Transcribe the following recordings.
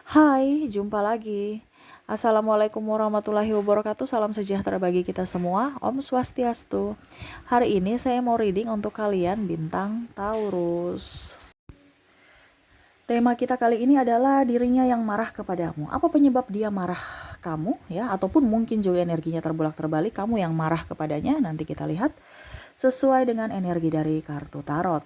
Hai, jumpa lagi. Assalamualaikum warahmatullahi wabarakatuh. Salam sejahtera bagi kita semua. Om Swastiastu. Hari ini saya mau reading untuk kalian bintang Taurus. Tema kita kali ini adalah dirinya yang marah kepadamu. Apa penyebab dia marah kamu ya? Ataupun mungkin juga energinya terbolak terbalik, kamu yang marah kepadanya. Nanti kita lihat sesuai dengan energi dari kartu tarot.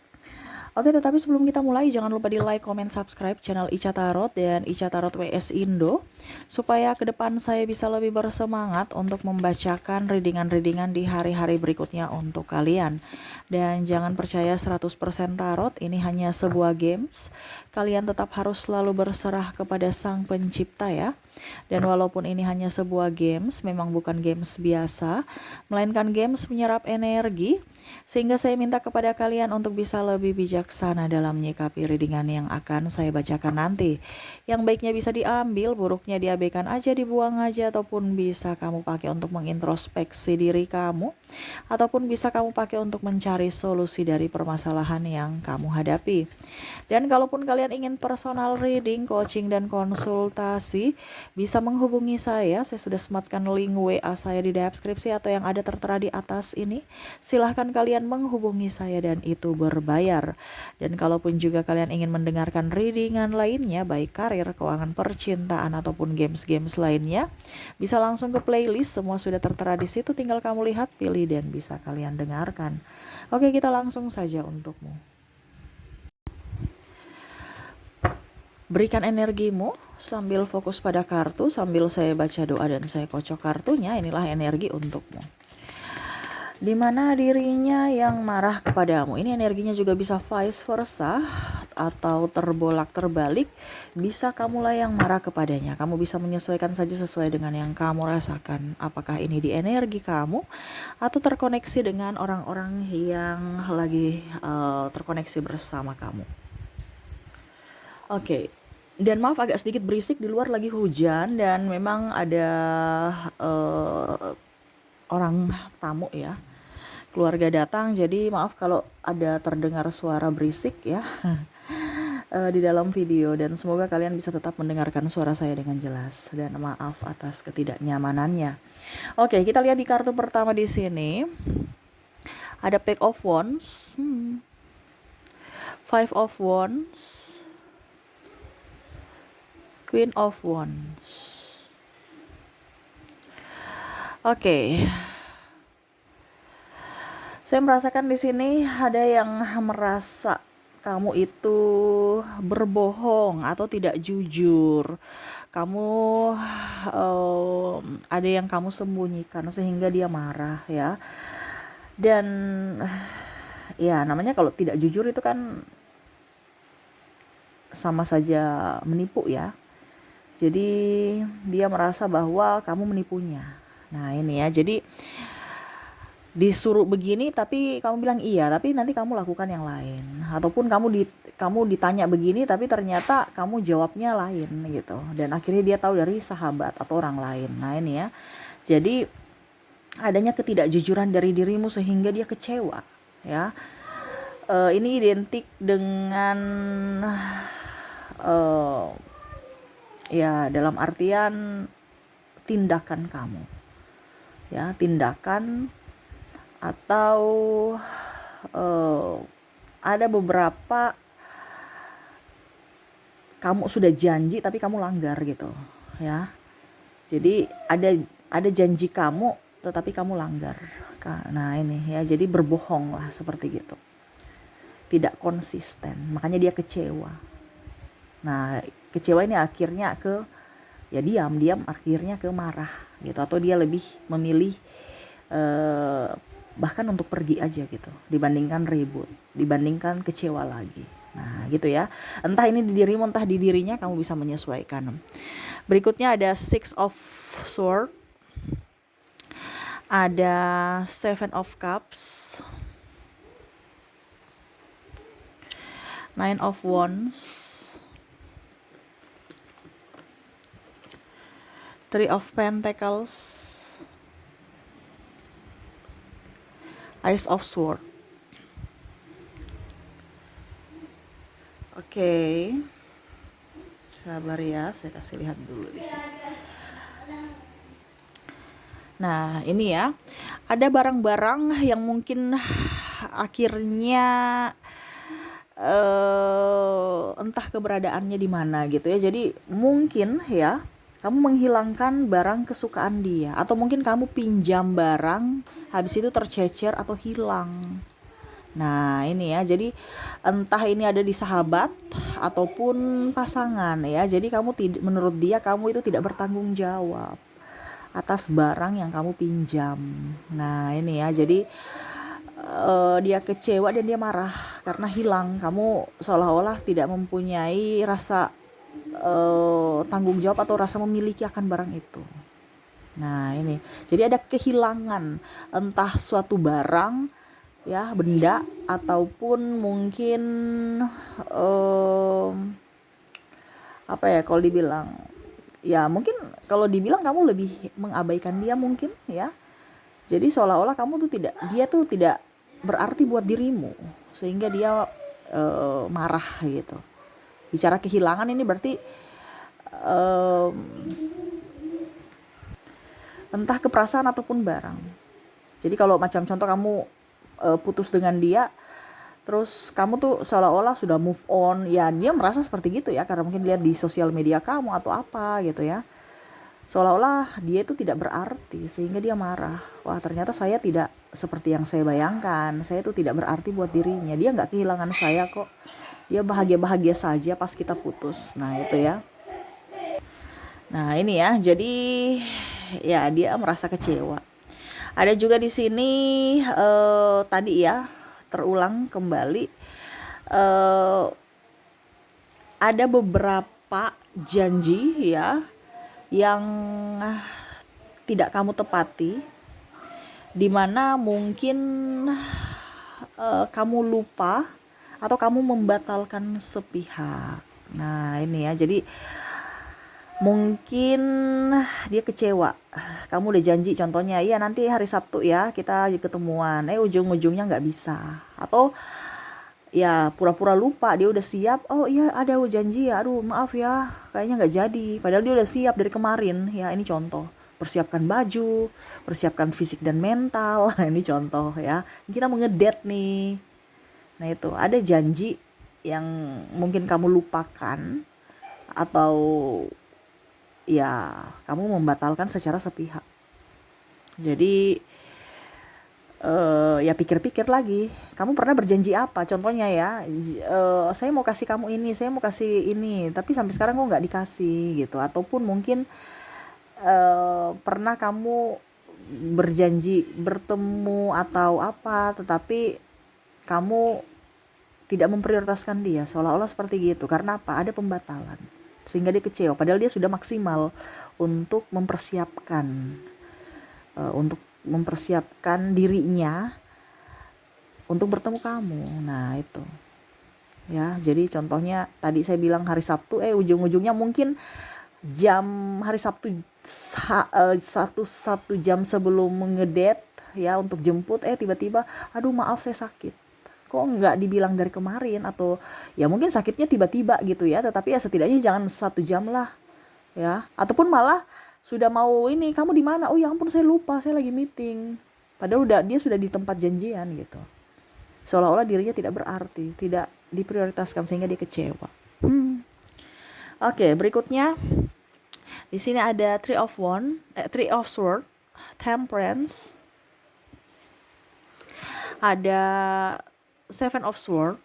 Oke, tetapi sebelum kita mulai, jangan lupa di like, comment, subscribe channel Ica Tarot dan Ica Tarot WS Indo, supaya ke depan saya bisa lebih bersemangat untuk membacakan readingan-readingan di hari-hari berikutnya untuk kalian. Dan jangan percaya 100% tarot, ini hanya sebuah games. Kalian tetap harus selalu berserah kepada Sang Pencipta ya. Dan walaupun ini hanya sebuah games, memang bukan games biasa, melainkan games menyerap energi, sehingga saya minta kepada kalian untuk bisa lebih bijaksana dalam menyikapi readingan yang akan saya bacakan nanti. Yang baiknya bisa diambil, buruknya diabaikan aja, dibuang aja, ataupun bisa kamu pakai untuk mengintrospeksi diri kamu, ataupun bisa kamu pakai untuk mencari solusi dari permasalahan yang kamu hadapi. Dan kalaupun kalian ingin personal reading, coaching, dan konsultasi, bisa menghubungi saya. Saya sudah sematkan link WA saya di deskripsi atau yang ada tertera di atas ini. Silahkan kalian menghubungi saya dan itu berbayar. Dan kalaupun juga kalian ingin mendengarkan readingan lainnya, baik karir, keuangan, percintaan, ataupun games-games lainnya, bisa langsung ke playlist. Semua sudah tertera di situ, tinggal kamu lihat, pilih, dan bisa kalian dengarkan. Oke, kita langsung saja untukmu. Berikan energimu sambil fokus pada kartu, sambil saya baca doa dan saya kocok kartunya. Inilah energi untukmu. Dimana dirinya yang marah kepadamu. Ini energinya juga bisa vice versa atau terbolak terbalik. Bisa kamulah yang marah kepadanya. Kamu bisa menyesuaikan saja sesuai dengan yang kamu rasakan. Apakah ini di energi kamu atau terkoneksi dengan orang-orang yang lagi terkoneksi bersama kamu. Oke. Dan maaf agak sedikit berisik, di luar lagi hujan dan memang ada orang tamu ya, keluarga datang, jadi maaf kalau ada terdengar suara berisik ya di dalam video, dan semoga kalian bisa tetap mendengarkan suara saya dengan jelas, dan maaf atas ketidaknyamanannya. Oke, kita lihat di kartu pertama di sini. Ada Page of Wands, Five of Wands, Queen of Wands. Oke. Saya merasakan di sini ada yang merasa kamu itu berbohong atau tidak jujur. Kamu ada yang kamu sembunyikan sehingga dia marah ya. Dan ya namanya kalau tidak jujur itu kan sama saja menipu ya. Jadi dia merasa bahwa kamu menipunya. Nah ini ya, jadi disuruh begini tapi kamu bilang iya, tapi nanti kamu lakukan yang lain. Ataupun kamu ditanya begini tapi ternyata kamu jawabnya lain gitu. Dan akhirnya dia tahu dari sahabat atau orang lain. Nah ini ya, jadi adanya ketidakjujuran dari dirimu sehingga dia kecewa ya. Ini identik dengan ya dalam artian tindakan kamu ya, tindakan atau ada beberapa kamu sudah janji tapi kamu langgar gitu ya. Jadi ada janji kamu tetapi kamu langgar. Nah ini ya, jadi berbohong lah seperti gitu, tidak konsisten, makanya dia kecewa. Nah kecewa ini akhirnya ke ya diam akhirnya ke marah gitu, atau dia lebih memilih bahkan untuk pergi aja gitu dibandingkan ribut, dibandingkan kecewa lagi. Nah gitu ya, entah ini di dirimu entah di dirinya, kamu bisa menyesuaikan. Berikutnya ada Six of Swords, ada Seven of Cups, Nine of Wands, Three of Pentacles, Ace of Swords. Oke. Sabar ya, saya kasih lihat dulu di sini. Nah, ini ya. Ada barang-barang yang mungkin akhirnya entah keberadaannya di mana gitu ya. Jadi mungkin ya kamu menghilangkan barang kesukaan dia, atau mungkin kamu pinjam barang habis itu tercecer atau hilang. Nah, ini ya. Jadi entah ini ada di sahabat ataupun pasangan ya. Jadi menurut dia kamu itu tidak bertanggung jawab atas barang yang kamu pinjam. Nah, ini ya. Jadi dia kecewa dan dia marah karena hilang. Kamu seolah-olah tidak mempunyai rasa tanggung jawab atau rasa memiliki akan barang itu. Nah, ini. Jadi ada kehilangan entah suatu barang ya, benda, ataupun mungkin apa ya kalau dibilang, ya mungkin kalau dibilang kamu lebih mengabaikan dia mungkin ya. Jadi seolah-olah dia tuh tidak berarti buat dirimu, sehingga dia marah gitu. Bicara kehilangan ini berarti entah keperasaan ataupun barang. Jadi kalau macam contoh kamu putus dengan dia, terus kamu tuh seolah-olah sudah move on, ya dia merasa seperti gitu ya, karena mungkin lihat di sosial media kamu atau apa gitu ya. Seolah-olah dia itu tidak berarti, sehingga dia marah. Wah, ternyata saya tidak seperti yang saya bayangkan. Saya itu tidak berarti buat dirinya. Dia nggak kehilangan saya kok. Dia bahagia-bahagia saja pas kita putus. Nah, itu ya. Nah, ini ya. Jadi ya dia merasa kecewa. Ada juga di sini tadi ya, terulang kembali. Ada beberapa janji ya yang tidak kamu tepati, dimana mungkin kamu lupa atau kamu membatalkan sepihak. Nah, ini ya. Jadi mungkin dia kecewa. Kamu udah janji contohnya, iya nanti hari Sabtu ya kita ketemuan, ujung-ujungnya nggak bisa. Atau ya pura-pura lupa, dia udah siap, oh iya ada janji ya, aduh maaf ya kayaknya nggak jadi, padahal dia udah siap dari kemarin ya. Ini contoh, persiapkan baju, persiapkan fisik dan mental. Ini contoh ya, kita mau ngedate nih. Nah, itu ada janji yang mungkin kamu lupakan, atau ya kamu membatalkan secara sepihak. Jadi ya pikir-pikir lagi, kamu pernah berjanji apa? Contohnya ya, saya mau kasih kamu ini, saya mau kasih ini, tapi sampai sekarang kok nggak dikasih gitu. Ataupun mungkin pernah kamu berjanji bertemu atau apa, tetapi kamu tidak memprioritaskan dia, seolah-olah seperti gitu. Karena apa? Ada pembatalan, sehingga dia kecewa. Padahal dia sudah maksimal untuk mempersiapkan dirinya untuk bertemu kamu. Nah, itu ya. Jadi contohnya tadi saya bilang hari Sabtu, ujung-ujungnya mungkin jam hari Sabtu satu jam sebelum ngedate ya untuk jemput, tiba-tiba aduh maaf saya sakit, kok nggak dibilang dari kemarin, atau ya mungkin sakitnya tiba-tiba gitu ya, tetapi ya setidaknya jangan 1 jam lah ya. Ataupun malah sudah mau ini, kamu di mana, oh ya ampun saya lupa saya lagi meeting, padahal dia sudah di tempat janjian gitu. Seolah-olah dirinya tidak berarti, tidak diprioritaskan, sehingga dia kecewa. Oke, berikutnya di sini ada Three of Swords, Temperance, ada Seven of Swords,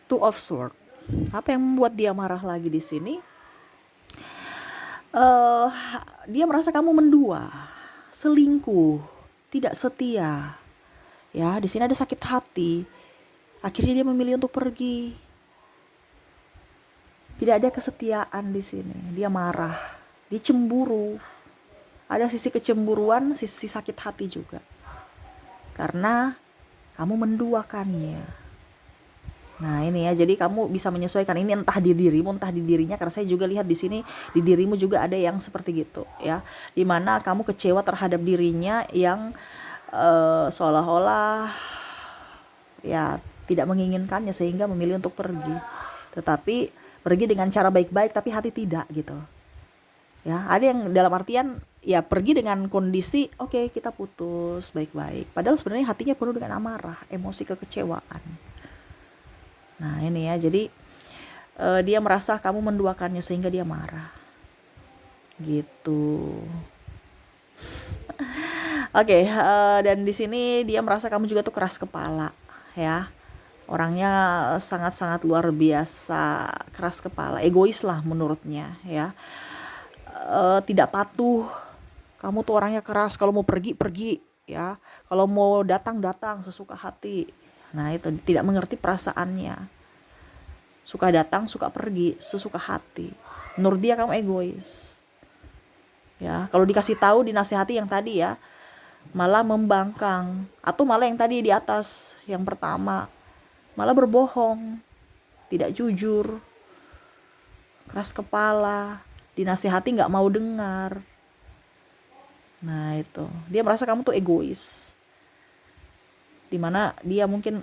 Two of Swords. Apa yang membuat dia marah lagi di sini? Dia merasa kamu mendua, selingkuh, tidak setia. Ya, di sini ada sakit hati. Akhirnya dia memilih untuk pergi. Tidak ada kesetiaan di sini. Dia marah, dia cemburu. Ada sisi kecemburuan, sisi sakit hati juga. Karena kamu menduakannya. Nah, ini ya, jadi kamu bisa menyesuaikan ini entah di dirimu, entah di dirinya. Karena saya juga lihat di sini di dirimu juga ada yang seperti gitu ya. Dimana kamu kecewa terhadap dirinya yang seolah-olah ya tidak menginginkannya, sehingga memilih untuk pergi. tetapi pergi dengan cara baik-baik tapi hati tidak gitu. Ya, ada yang dalam artian ya pergi dengan kondisi oke, kita putus baik-baik. Padahal sebenarnya hatinya penuh dengan amarah, emosi, kekecewaan. Nah, ini ya. Jadi dia merasa kamu menduakannya sehingga dia marah. Gitu. Oke, dan di sini dia merasa kamu juga tuh keras kepala, ya. Orangnya sangat-sangat luar biasa keras kepala, egois lah menurutnya, ya. Tidak patuh. Kamu tuh orangnya keras, kalau mau pergi pergi, ya. Kalau mau datang datang sesuka hati. Nah, itu tidak mengerti perasaannya. Suka datang, suka pergi, sesuka hati. Menurut dia kamu egois. Ya, kalau dikasih tahu dinasihati yang tadi ya, malah membangkang, atau malah yang tadi di atas yang pertama, malah berbohong, tidak jujur, keras kepala, dinasihati nggak mau dengar. Nah itu, dia merasa kamu tuh egois, dimana dia mungkin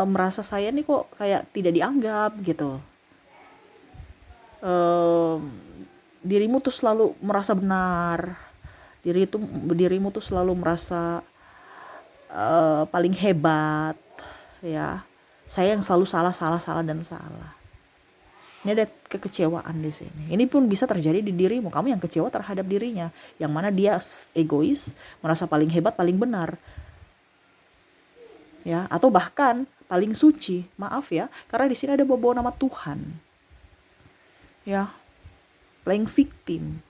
merasa saya nih kok kayak tidak dianggap gitu. Dirimu tuh selalu merasa benar, dirimu tuh selalu merasa paling hebat, ya. Saya yang selalu salah dan salah. Ini ada kekecewaan di sini. Ini pun bisa terjadi di dirimu. Kamu yang kecewa terhadap dirinya, yang mana dia egois, merasa paling hebat, paling benar, ya. Atau bahkan paling suci. Maaf ya, karena di sini ada bawa nama Tuhan, ya. Playing victim,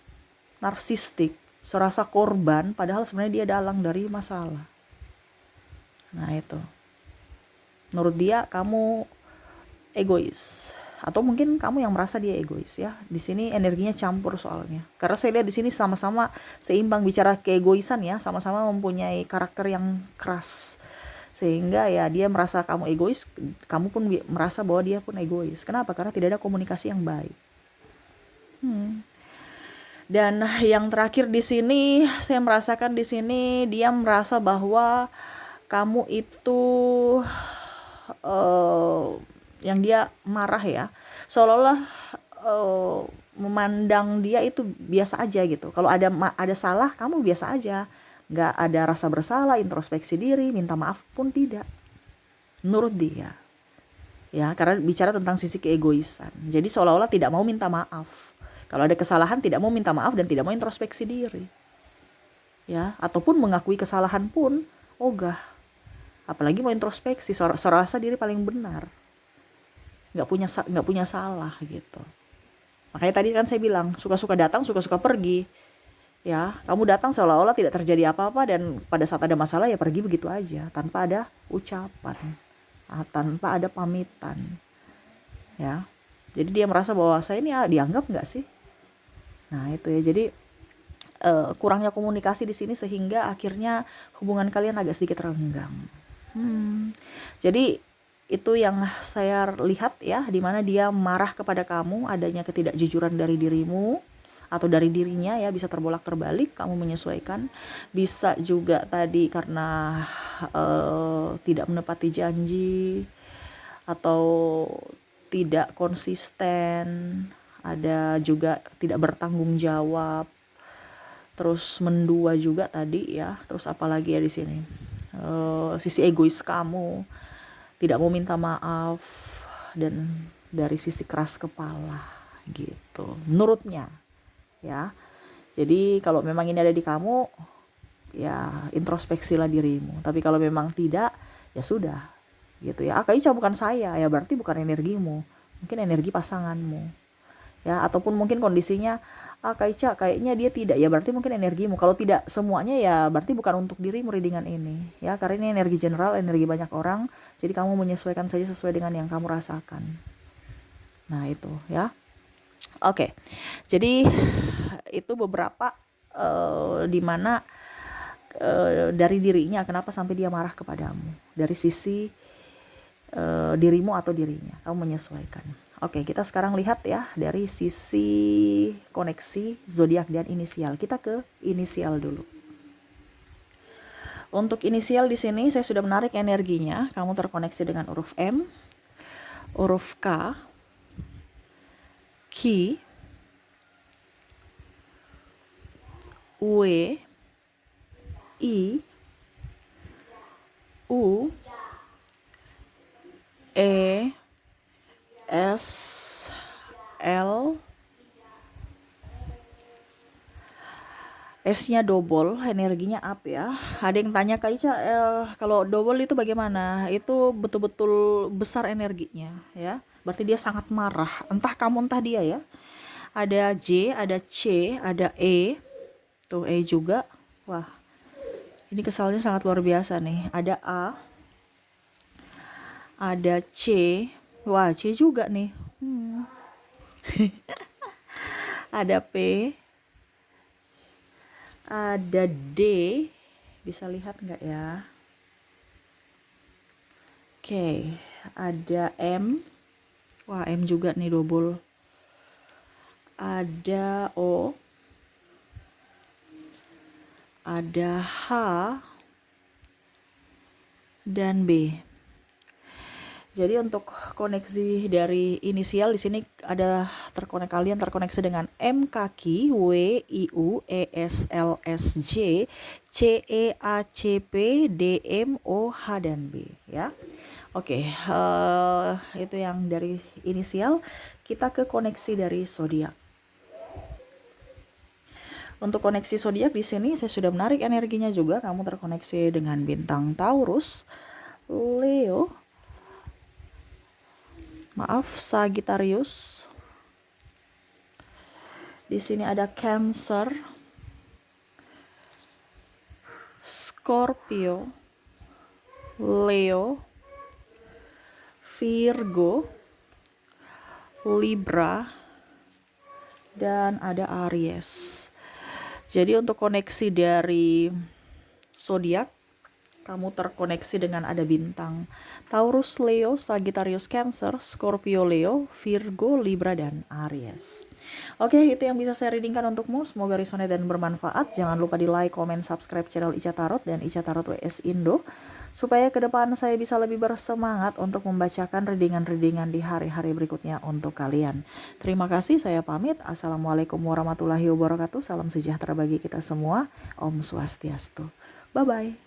narsistik, serasa korban, padahal sebenarnya dia dalang dari masalah. Nah itu, menurut dia kamu egois, atau mungkin kamu yang merasa dia egois, ya. Di sini energinya campur soalnya, karena saya lihat di sini sama-sama seimbang bicara keegoisan, ya. Sama-sama mempunyai karakter yang keras, sehingga ya dia merasa kamu egois, kamu pun merasa bahwa dia pun egois. Kenapa? Karena tidak ada komunikasi yang baik. Dan yang terakhir di sini, saya merasakan di sini dia merasa bahwa kamu itu yang dia marah, ya, seolah-olah memandang dia itu biasa aja gitu. Kalau ada salah, kamu biasa aja, nggak ada rasa bersalah, introspeksi diri, minta maaf pun tidak, menurut dia, ya. Karena bicara tentang sisi keegoisan, jadi seolah-olah tidak mau minta maaf. Kalau ada kesalahan tidak mau minta maaf dan tidak mau introspeksi diri, ya. Ataupun mengakui kesalahan pun ogah, apalagi mau introspeksi, serasa diri paling benar, nggak punya salah gitu. Makanya tadi kan saya bilang suka-suka datang, suka-suka pergi, ya. Kamu datang seolah-olah tidak terjadi apa-apa, dan pada saat ada masalah ya pergi begitu aja, tanpa ada ucapan, tanpa ada pamitan, ya. Jadi dia merasa bahwa saya ini dianggap nggak sih. Nah itu ya, jadi kurangnya komunikasi di sini sehingga akhirnya hubungan kalian agak sedikit renggang. Jadi itu yang saya lihat, ya, dimana dia marah kepada kamu, adanya ketidakjujuran dari dirimu atau dari dirinya, ya. Bisa terbolak-terbalik, kamu menyesuaikan. Bisa juga tadi karena tidak menepati janji atau tidak konsisten, ada juga tidak bertanggung jawab, terus mendua juga tadi, ya. Terus apalagi ya di sini, sisi egois kamu, tidak mau minta maaf, dan dari sisi keras kepala gitu menurutnya, ya. Jadi kalau memang ini ada di kamu, ya introspeksilah dirimu. Tapi kalau memang tidak, ya sudah gitu, ya. Kayaknya bukan saya, ya berarti bukan energimu, mungkin energi pasanganmu, ya. Ataupun mungkin kondisinya kayaknya dia tidak, ya berarti mungkin energimu. Kalau tidak semuanya, ya berarti bukan untuk dirimu readingan ini, ya. Karena ini energi general, energi banyak orang, jadi kamu menyesuaikan saja sesuai dengan yang kamu rasakan. Nah itu, ya. Oke, jadi itu beberapa dimana dari dirinya kenapa sampai dia marah kepadamu, dari sisi dirimu atau dirinya, kamu menyesuaikan. Oke, kita sekarang lihat, ya, dari sisi koneksi zodiak dan inisial. Kita ke inisial dulu. Untuk inisial di sini saya sudah menarik energinya. Kamu terkoneksi dengan huruf M, huruf K, Ki, We, I, U, E, S, L, S-nya double, energinya up ya. Ada yang tanya Kak Ica, kalau double itu bagaimana? Itu betul-betul besar energinya ya. Berarti dia sangat marah. Entah kamu entah dia ya. Ada J, ada C, ada E. Tuh E juga. Wah, ini kesalnya sangat luar biasa nih. Ada A, ada C. Wah, C juga nih. Ada P, ada D. Bisa lihat nggak ya? Oke, ada M. Wah, M juga nih double. Ada O. Ada H dan B. Jadi untuk koneksi dari inisial di sini ada kalian terkoneksi dengan M kaki, W I U E S L S J, C E A C P, D M O H dan B ya. Oke, itu yang dari inisial. Kita ke koneksi dari zodiak. Untuk koneksi zodiak di sini saya sudah menarik energinya juga. Kamu terkoneksi dengan bintang Taurus, Leo, Sagittarius. Di sini ada Cancer, Scorpio, Leo, Virgo, Libra, dan ada Aries. Jadi untuk koneksi dari zodiak, kamu terkoneksi dengan ada bintang Taurus, Leo, Sagittarius, Cancer, Scorpio, Leo, Virgo, Libra, dan Aries. Oke, itu yang bisa saya readingkan untukmu. Semoga resonate dan bermanfaat. Jangan lupa di like, comment, subscribe channel Ica Tarot dan Ica Tarot WS Indo, supaya ke depan saya bisa lebih bersemangat untuk membacakan readingan-readingan di hari-hari berikutnya untuk kalian. Terima kasih, saya pamit. Assalamualaikum warahmatullahi wabarakatuh. Salam sejahtera bagi kita semua. Om Swastiastu. Bye-bye.